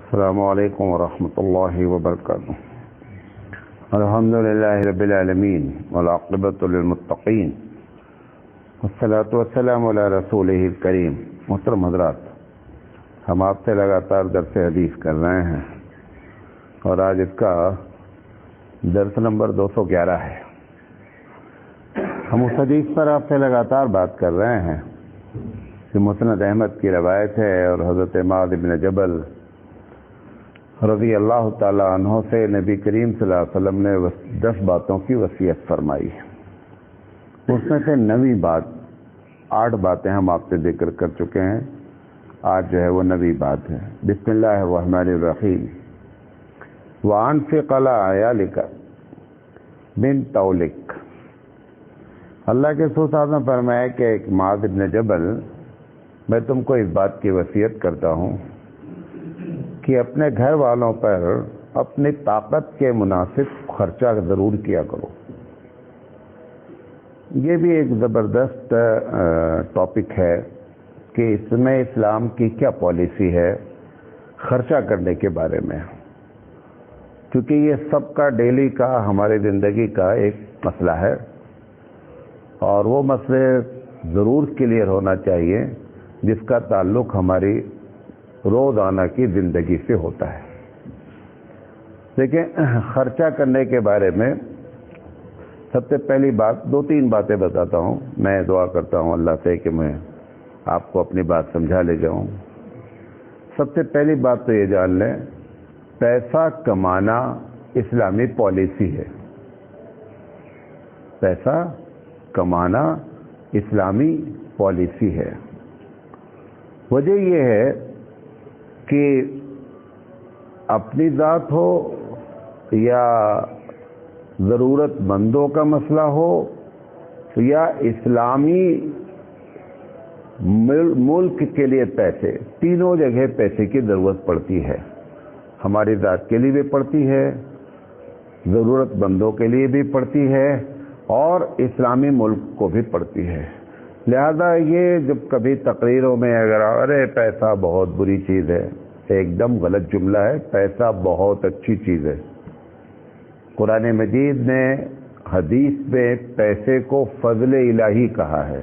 السلام علیکم ورحمۃ اللہ وبرکاتہ۔ الحمد للہ رب العالمین والعاقبۃ للمتقین والصلاۃ والسلام علی رسولہ الکریم۔ محترم حضرات، ہم آپ سے لگاتار درس حدیث کر رہے ہیں اور آج اس کا درس نمبر 211 ہے۔ ہم اس حدیث پر آپ سے لگاتار بات کر رہے ہیں کہ مسند احمد کی روایت ہے اور حضرت معاذ بن جبل رضی اللہ تعالی عنہ سے نبی کریم صلی اللہ علیہ وسلم نے 10 باتوں کی وصیت فرمائی ہے۔ اس میں سے 9ویں بات، 8 باتیں ہم آپ سے ذکر کر چکے ہیں، آج جو ہے وہ 9ویں بات ہے۔ بسم اللہ الرحمن الرحیم۔ وَأَنفِقْ عَلَىٰ عَيَالِكَ مِن طَوْلِكَ۔ اللہ کے رسول صاحب نے فرمایا کہ ایک معاذ بن جبل، میں تم کو اس بات کی وصیت کرتا ہوں کہ اپنے گھر والوں پر اپنی طاقت کے مناسب خرچہ ضرور کیا کرو۔ یہ بھی ایک زبردست ٹاپک ہے کہ اس میں اسلام کی کیا پالیسی ہے خرچہ کرنے کے بارے میں، کیونکہ یہ سب کا ڈیلی کا ہماری زندگی کا ایک مسئلہ ہے اور وہ مسئلے ضرور کلیئر ہونا چاہیے جس کا تعلق ہماری روزانہ کی زندگی سے ہوتا ہے۔ دیکھیں، خرچہ کرنے کے بارے میں سب سے پہلی بات، 2-3 باتیں بتاتا ہوں، میں دعا کرتا ہوں اللہ سے کہ میں آپ کو اپنی بات سمجھا لے جاؤں۔ سب سے پہلی بات تو یہ جان لیں، پیسہ کمانا اسلامی پالیسی ہے۔ پیسہ کمانا اسلامی پالیسی ہے۔ وجہ یہ ہے کہ اپنی ذات ہو یا ضرورت مندوں کا مسئلہ ہو یا اسلامی ملک کے لیے پیسے، تینوں جگہ پیسے کی ضرورت پڑتی ہے۔ ہماری ذات کے لیے بھی پڑتی ہے، ضرورت مندوں کے لیے بھی پڑتی ہے اور اسلامی ملک کو بھی پڑتی ہے۔ لہذا یہ جب کبھی تقریروں میں اگر ارے پیسہ بہت بری چیز ہے، ایک دم غلط جملہ ہے۔ پیسہ بہت اچھی چیز ہے۔ قرآن مجید نے حدیث میں پیسے کو فضل الہی کہا ہے،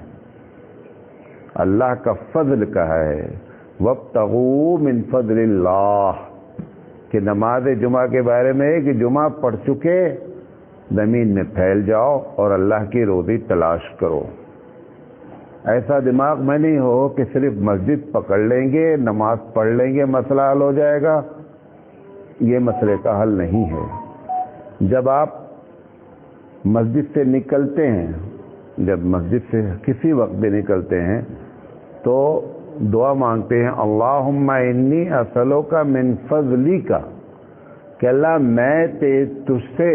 اللہ کا فضل کہا ہے۔ وَابْتَغُوا مِن فَضْلِ اللَّهِ، کہ نماز جمعہ کے بارے میں ہے کہ جمعہ پڑھ چکے زمین میں پھیل جاؤ اور اللہ کی روزی تلاش کرو۔ ایسا دماغ میں نہیں ہو کہ صرف مسجد پکڑ لیں گے، نماز پڑھ لیں گے، مسئلہ حل ہو جائے گا۔ یہ مسئلے کا حل نہیں ہے۔ جب آپ مسجد سے نکلتے ہیں، جب مسجد سے کسی وقت بھی نکلتے ہیں تو دعا مانگتے ہیں، اللہم انی اسألک من فضلک، کہ اللہ میں تجھ سے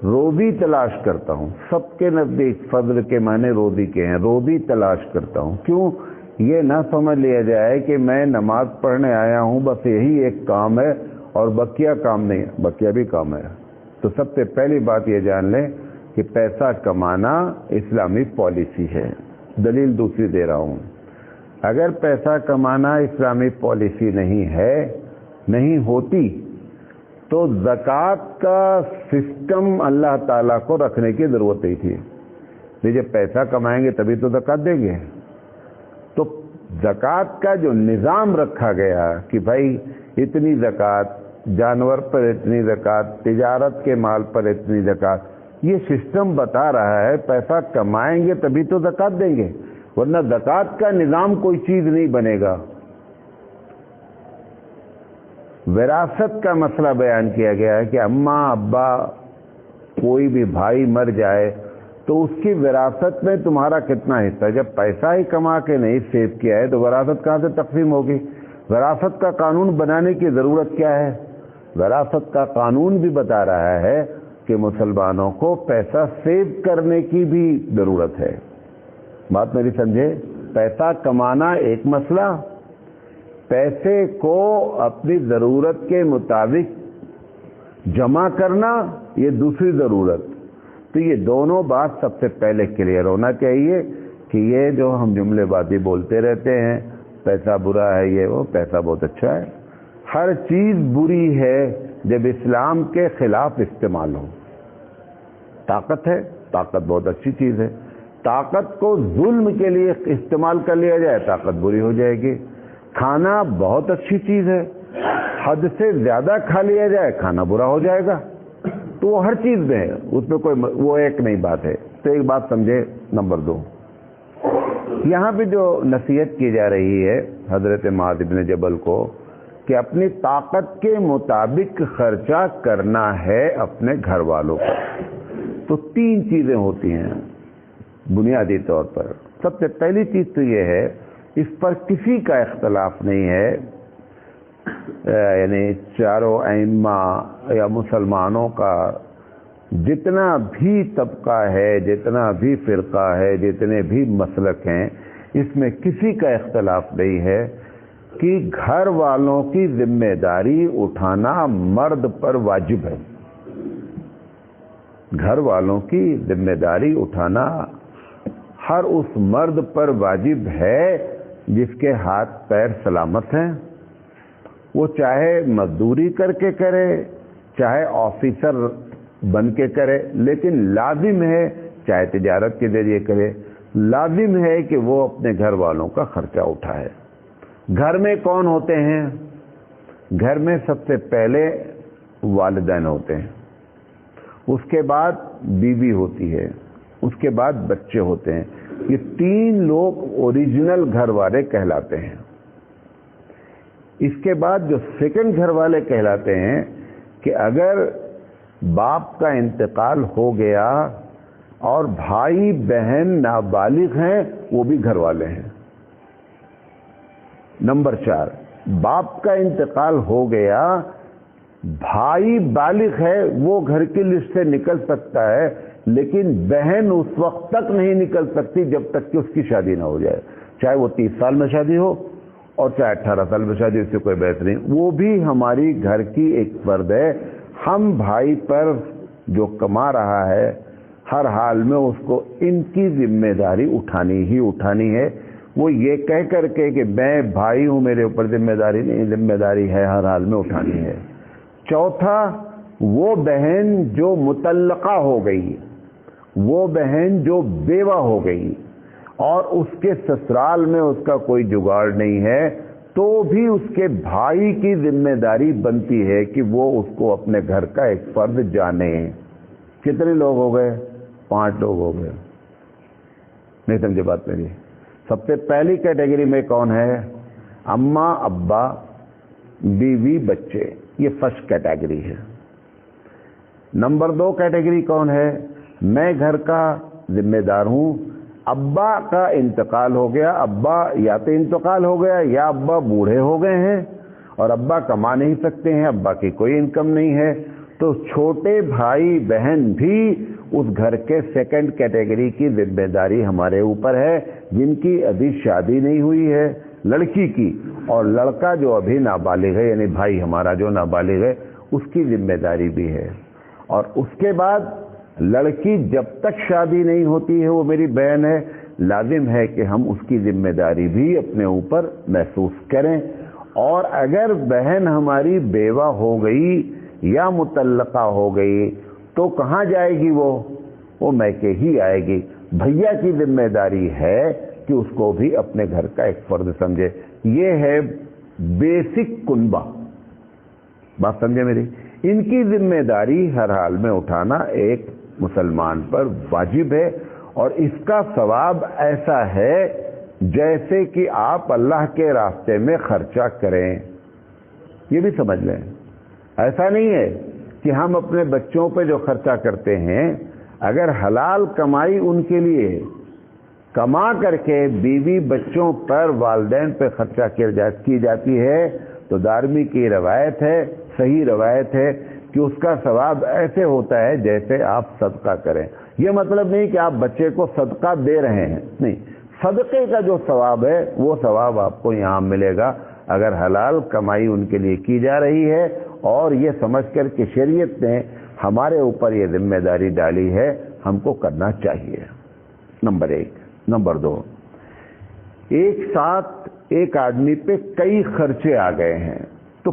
روزی تلاش کرتا ہوں۔ سب کے نزدیک فضل کے معنی روزی کے ہیں، روزی تلاش کرتا ہوں۔ کیوں؟ یہ نہ سمجھ لیا جائے کہ میں نماز پڑھنے آیا ہوں بس یہی ایک کام ہے اور بقیہ کام نہیں ہے، بقیہ بھی کام ہے۔ تو سب سے پہلی بات یہ جان لیں کہ پیسہ کمانا اسلامی پالیسی ہے۔ دلیل دوسری دے رہا ہوں، اگر پیسہ کمانا اسلامی پالیسی نہیں ہے، نہیں ہوتی، تو زکوٰۃ کا سسٹم اللہ تعالیٰ کو رکھنے کی ضرورت نہیں تھی۔ لیکن پیسہ کمائیں گے تبھی تو زکوٰۃ دیں گے۔ تو زکوٰۃ کا جو نظام رکھا گیا کہ بھائی اتنی زکوٰۃ، جانور پر اتنی زکوٰۃ، تجارت کے مال پر اتنی زکوٰۃ، یہ سسٹم بتا رہا ہے پیسہ کمائیں گے تبھی تو زکوٰۃ دیں گے، ورنہ زکوٰۃ کا نظام کوئی چیز نہیں بنے گا۔ وراثت کا مسئلہ بیان کیا گیا ہے کہ اماں ابا کوئی بھی بھائی مر جائے تو اس کی وراثت میں تمہارا کتنا حصہ ہے؟ جب پیسہ ہی کما کے نہیں سیو کیا ہے تو وراثت کہاں سے تقسیم ہوگی؟ وراثت کا قانون بنانے کی ضرورت کیا ہے؟ وراثت کا قانون بھی بتا رہا ہے کہ مسلمانوں کو پیسہ سیو کرنے کی بھی ضرورت ہے۔ بات میری سمجھے؟ پیسہ کمانا ایک مسئلہ، پیسے کو اپنی ضرورت کے مطابق جمع کرنا یہ دوسری ضرورت۔ تو یہ دونوں بات سب سے پہلے کلیئر ہونا چاہیے کہ یہ جو ہم جملے بازی بولتے رہتے ہیں پیسہ برا ہے، یہ وہ، پیسہ بہت اچھا ہے۔ ہر چیز بری ہے جب اسلام کے خلاف استعمال ہو. طاقت ہے، طاقت بہت اچھی چیز ہے. طاقت کو ظلم کے لیے استعمال کر لیا جائے طاقت بری ہو جائے گی. کھانا بہت اچھی چیز ہے، حد سے زیادہ کھا لیا جائے کھانا برا ہو جائے گا. تو وہ ہر چیز میں ہے، اس میں کوئی وہ ایک نہیں بات ہے. تو ایک بات سمجھے. نمبر 2، یہاں پہ جو نصیحت کی جا رہی ہے حضرت معاذ بن جبل کو کہ اپنی طاقت کے مطابق خرچہ کرنا ہے اپنے گھر والوں کو. تو 3 چیزیں ہوتی ہیں بنیادی طور پر. سب سے پہلی چیز تو یہ ہے، اس پر کسی کا اختلاف نہیں ہے، یعنی چاروں ائمہ یا مسلمانوں کا جتنا بھی طبقہ ہے، جتنا بھی فرقہ ہے، جتنے بھی مسلک ہیں، اس میں کسی کا اختلاف نہیں ہے کہ گھر والوں کی ذمہ داری اٹھانا مرد پر واجب ہے. گھر والوں کی ذمہ داری اٹھانا ہر اس مرد پر واجب ہے جس کے ہاتھ پیر سلامت ہیں. وہ چاہے مزدوری کر کے کرے، چاہے آفیسر بن کے کرے، لیکن لازم ہے، چاہے تجارت کے ذریعے کرے، لازم ہے کہ وہ اپنے گھر والوں کا خرچہ اٹھائے. گھر میں کون ہوتے ہیں؟ گھر میں سب سے پہلے والدین ہوتے ہیں، اس کے بعد بیوی ہوتی ہے، اس کے بعد بچے ہوتے ہیں. یہ 3 لوگ اوریجنل گھر والے کہلاتے ہیں. اس کے بعد جو سیکنڈ گھر والے کہلاتے ہیں کہ اگر باپ کا انتقال ہو گیا اور بھائی بہن نابالغ ہیں وہ بھی گھر والے ہیں. نمبر 4، باپ کا انتقال ہو گیا، بھائی بالغ ہے، وہ گھر کی لسٹ سے نکل سکتا ہے، لیکن بہن اس وقت تک نہیں نکل سکتی جب تک کہ اس کی شادی نہ ہو جائے. چاہے وہ 30 سال میں شادی ہو اور چاہے 18 سال میں شادی، اس سے کوئی بحث نہیں. وہ بھی ہماری گھر کی ایک فرد ہے. ہم بھائی پر جو کما رہا ہے ہر حال میں اس کو ان کی ذمہ داری اٹھانی ہی اٹھانی ہے. وہ یہ کہہ کر کے کہ میں بھائی ہوں میرے اوپر ذمہ داری نہیں، ذمہ داری ہے ہر حال میں اٹھانی ہے. چوتھا، وہ بہن جو مطلقہ ہو گئی، وہ بہن جو بیوہ ہو گئی اور اس کے سسرال میں اس کا کوئی جگاڑ نہیں ہے، تو بھی اس کے بھائی کی ذمہ داری بنتی ہے کہ وہ اس کو اپنے گھر کا ایک فرد جانے. کتنے لوگ ہو گئے؟ 5 لوگ ہو گئے. نہیں سمجھے بات میری؟ سب سے پہلی کیٹیگری میں کون ہے؟ اماں ابا بیوی بچے، یہ فرسٹ کیٹیگری ہے. نمبر 2 کیٹیگری کون ہے؟ میں گھر کا ذمہ دار ہوں، ابا کا انتقال ہو گیا، ابا یا تو انتقال ہو گیا یا ابا بوڑھے ہو گئے ہیں اور ابا کما نہیں سکتے ہیں، ابا کی کوئی انکم نہیں ہے، تو چھوٹے بھائی بہن بھی اس گھر کے سیکنڈ کیٹیگری کی ذمہ داری ہمارے اوپر ہے، جن کی ابھی شادی نہیں ہوئی ہے لڑکی کی، اور لڑکا جو ابھی نابالغ ہے، یعنی بھائی ہمارا جو نابالغ ہے اس کی ذمہ داری بھی ہے. اور اس کے بعد لڑکی جب تک شادی نہیں ہوتی ہے وہ میری بہن ہے، لازم ہے کہ ہم اس کی ذمہ داری بھی اپنے اوپر محسوس کریں. اور اگر بہن ہماری بیوہ ہو گئی یا مطلقہ ہو گئی تو کہاں جائے گی؟ وہ میکے ہی آئے گی. بھیا کی ذمہ داری ہے کہ اس کو بھی اپنے گھر کا ایک فرد سمجھے. یہ ہے بیسک کنبہ. بات سمجھے میری؟ ان کی ذمہ داری ہر حال میں اٹھانا ایک مسلمان پر واجب ہے، اور اس کا ثواب ایسا ہے جیسے کہ آپ اللہ کے راستے میں خرچہ کریں. یہ بھی سمجھ لیں، ایسا نہیں ہے کہ ہم اپنے بچوں پہ جو خرچہ کرتے ہیں، اگر حلال کمائی ان کے لیے کما کر کے بیوی بچوں پر والدین پہ خرچہ کی جاتی ہے تو دارمی کی روایت ہے، صحیح روایت ہے کہ اس کا ثواب ایسے ہوتا ہے جیسے آپ صدقہ کریں. یہ مطلب نہیں کہ آپ بچے کو صدقہ دے رہے ہیں، نہیں، صدقے کا جو ثواب ہے وہ ثواب آپ کو یہاں ملے گا اگر حلال کمائی ان کے لیے کی جا رہی ہے، اور یہ سمجھ کر کہ شریعت نے ہمارے اوپر یہ ذمہ داری ڈالی ہے، ہم کو کرنا چاہیے. نمبر 1. نمبر 2، ایک ساتھ ایک آدمی پہ کئی خرچے آ گئے ہیں تو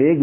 1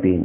3,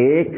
1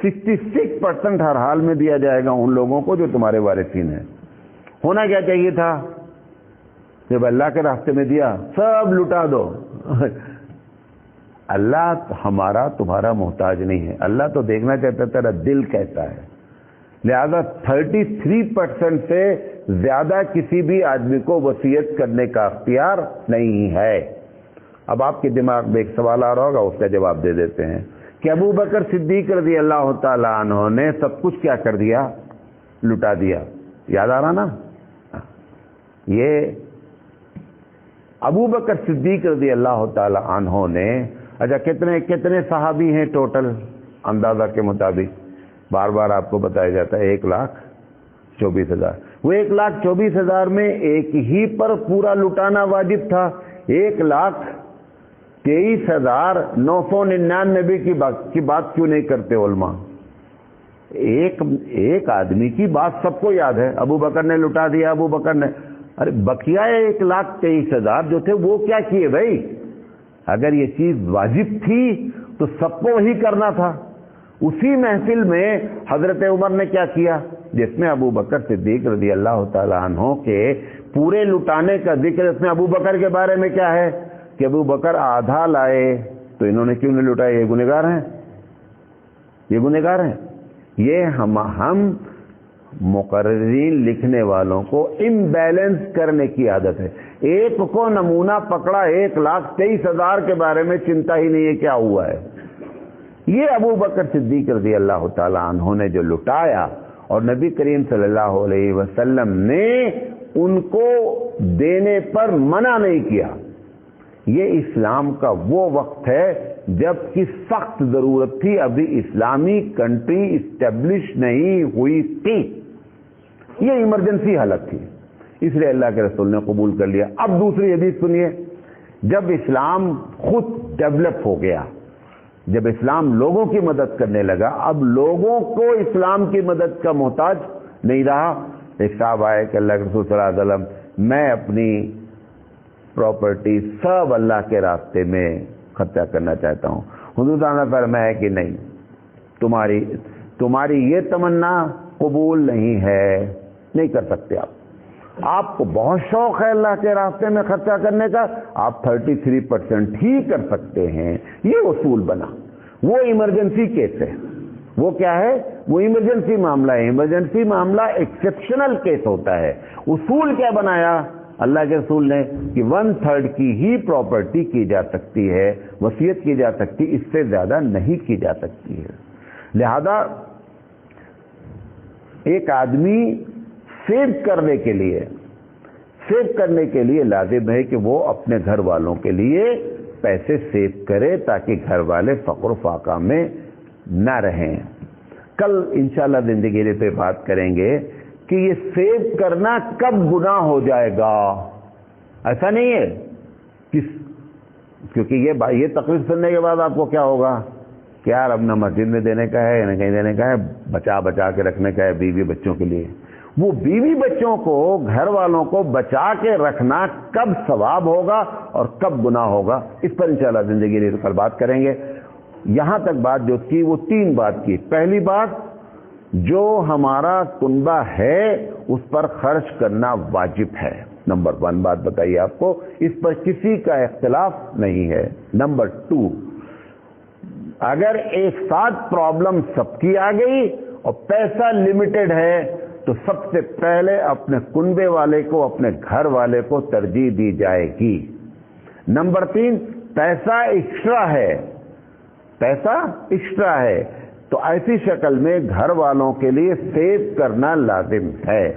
66% ہر حال میں دیا جائے گا ان لوگوں کو جو تمہارے وارثین ہیں۔ ہونا کیا چاہیے تھا؟ جب اللہ کے راستے میں دیا سب لٹا دو۔ اللہ ہمارا تمہارا محتاج نہیں ہے، اللہ تو دیکھنا چاہتا ہے تیرا دل کیسا ہے۔ لہذا 33% سے زیادہ کسی بھی آدمی کو وصیت کرنے کا اختیار نہیں ہے۔ اب آپ کے دماغ میں ایک سوال آ رہا ہوگا، اس کا جواب دے دیتے ہیں کہ ابو بکر صدیق رضی اللہ تعالی عنہ نے سب کچھ کیا کر دیا؟ لٹا دیا۔ یاد آ رہا نا؟ یہ ابو بکر صدیق رضی اللہ تعالی عنہ نے، اچھا کتنے صحابی ہیں ٹوٹل اندازہ کے مطابق؟ بار بار آپ کو بتایا جاتا ہے 1,24,000۔ وہ 1,24,000 میں ایک ہی پر پورا لٹانا واجب تھا؟ 1,23,999 کی بات کیوں نہیں کرتے علماء؟ ایک آدمی کی بات سب کو یاد ہے، ابو بکر نے لٹا دیا، ابو بکر نے، ارے بقیہ 1,23,000 جو تھے وہ کیا کیے بھائی؟ اگر یہ چیز واجب تھی تو سب کو وہی کرنا تھا۔ اسی محفل میں حضرت عمر نے کیا کیا، جس میں ابو بکر صدیق رضی اللہ تعالی عنہ کے پورے لٹانے کا ذکر، اس میں ابو بکر کے بارے میں کیا ہے کہ ابو بکر آدھا لائے تو انہوں نے کیوں نہیں لٹائے؟ یہ گنہگار ہیں، یہ گنہگار ہیں۔ یہ ہم مقررین لکھنے والوں کو امبیلنس کرنے کی عادت ہے۔ ایک کو نمونہ پکڑا 1,23,000 کے بارے میں چنتا ہی نہیں ہے کیا ہوا ہے۔ یہ ابو بکر صدیق رضی اللہ تعالی عنہ نے جو لٹایا، اور نبی کریم صلی اللہ علیہ وسلم نے ان کو دینے پر منع نہیں کیا۔ یہ اسلام کا وہ وقت ہے جب کہ سخت ضرورت تھی، ابھی اسلامی کنٹری اسٹیبلش نہیں ہوئی تھی، یہ ایمرجنسی حالت تھی، اس لیے اللہ کے رسول نے قبول کر لیا۔ اب دوسری حدیث سنیے، جب اسلام خود ڈیولپ ہو گیا، جب اسلام لوگوں کی مدد کرنے لگا، اب لوگوں کو اسلام کی مدد کا محتاج نہیں رہا۔ ایک صاحب آئے کہ اللہ کے رسول صلی اللہ علیہ وسلم، میں اپنی پراپرٹی سب اللہ کے راستے میں خرچہ کرنا چاہتا ہوں۔ حضور صاحب نے فرمایا کہ نہیں، تمہاری یہ تمنا قبول نہیں ہے، نہیں کر سکتے آپ کو بہت شوق ہے اللہ کے راستے میں خرچہ کرنے کا، آپ 33% ہی کر سکتے ہیں۔ یہ اصول بنا۔ وہ ایمرجنسی کیس ہے، وہ کیا ہے؟ وہ ایمرجنسی معاملہ ہے۔ ایمرجنسی معاملہ ایکسیپشنل کیس ہوتا ہے۔ اصول کیا بنایا اللہ کے رسول نے کہ 1/3 کی ہی پراپرٹی کی جا سکتی ہے، وصیت کی جا سکتی، اس سے زیادہ نہیں کی جا سکتی ہے۔ لہذا ایک آدمی سیو کرنے کے لیے لازم ہے کہ وہ اپنے گھر والوں کے لیے پیسے سیو کرے تاکہ گھر والے فقر و فاقہ میں نہ رہیں۔ کل انشاءاللہ زندگی پہ بات کریں گے کہ یہ سیو کرنا کب گناہ ہو جائے گا۔ ایسا نہیں ہے کیونکہ یہ تقریر سننے کے بعد آپ کو کیا ہوگا کہ یار اب نہ مسجد میں دینے کا ہے نہ کہیں دینے کا ہے، بچا کے رکھنے کا ہے بیوی بچوں کے لیے۔ وہ بیوی بچوں کو، گھر والوں کو بچا کے رکھنا کب ثواب ہوگا اور کب گناہ ہوگا، اس پر انشاءاللہ زندگی ریت پر بات کریں گے۔ یہاں تک بات جو کی وہ 3 بات کی۔ پہلی بات، جو ہمارا کنبہ ہے اس پر خرچ کرنا واجب ہے، نمبر 1 بات بتائیے آپ کو، اس پر کسی کا اختلاف نہیں ہے۔ نمبر 2، اگر ایک ساتھ پرابلم سب کی آ گئی اور پیسہ لمیٹڈ ہے تو سب سے پہلے اپنے کنبے والے کو، اپنے گھر والے کو ترجیح دی جائے گی۔ نمبر 3، پیسہ ایکسٹرا ہے تو ایسی شکل میں گھر والوں کے لیے سیو کرنا لازم ہے۔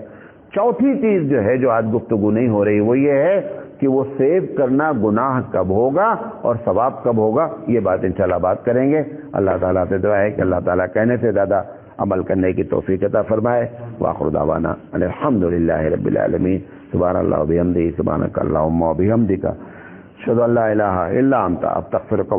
چوتھی چیز جو ہے، جو آج گفتگو نہیں ہو رہی، وہ یہ ہے کہ وہ سیو کرنا گناہ کب ہوگا اور ثواب کب ہوگا، یہ بات انشاءاللہ بات کریں گے۔ اللہ تعالیٰ سے دعا ہے کہ اللہ تعالیٰ کہنے سے زیادہ عمل کرنے کی توفیق عطا فرمائے۔ وآخر دعوانا ان الحمدللہ رب العالمین۔ سبحان اللہ و بحمدہ، سبحانک اللہم و بحمدک، اشہد ان لا الہ الا انت، استغفرک۔